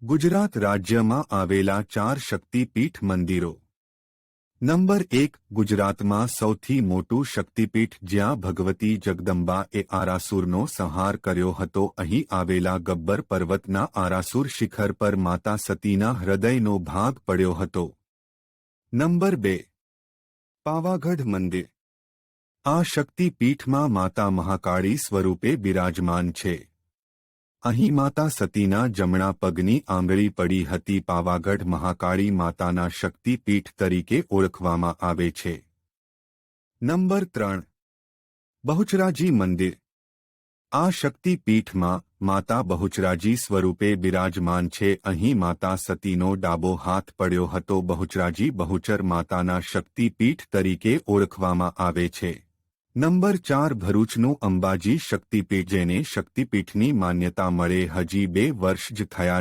ગુજરાત રાજ્યમાં આવેલા 4 શક્તિપીઠ મંદિરો. નંબર 1. ગુજરાતમાં સૌથી મોટું શક્તિપીઠ જ્યાં ભગવતી જગદંબાએ આરાસુરનો સંહાર કર્યો હતો. અહીં આવેલા ગબ્બર પર્વતના આરાસુર શિખર પર માતા સતીના હૃદયનો ભાગ પડ્યો હતો. નંબર 2. પાવાગઢ મંદિર. આ શક્તિપીઠમાં માતા મહાકાળી સ્વરૂપે બિરાજમાન છે. અહીં માતા સતીના જમણા પગની આંગળી પડી હતી. પાવાગઢ મહાકાળી માતાના શક્તિપીઠ તરીકે ઓળખવામાં આવે છે. નંબર 3. બહુચરાજી મંદિર. આ શક્તિપીઠમાં માતા બહુચરાજી સ્વરૂપે બિરાજમાન છે. અહીં માતા સતીનો ડાબો હાથ પડ્યો હતો. બહુચરાજી બહુચર માતાના શક્તિપીઠ તરીકે ઓળખવામાં આવે છે. નંબર 4. ભરૂચનું અંબાજી શક્તિપીઠ. જેને શક્તિપીઠની માન્યતા મળે હજી 2 વર્ષ જ થયા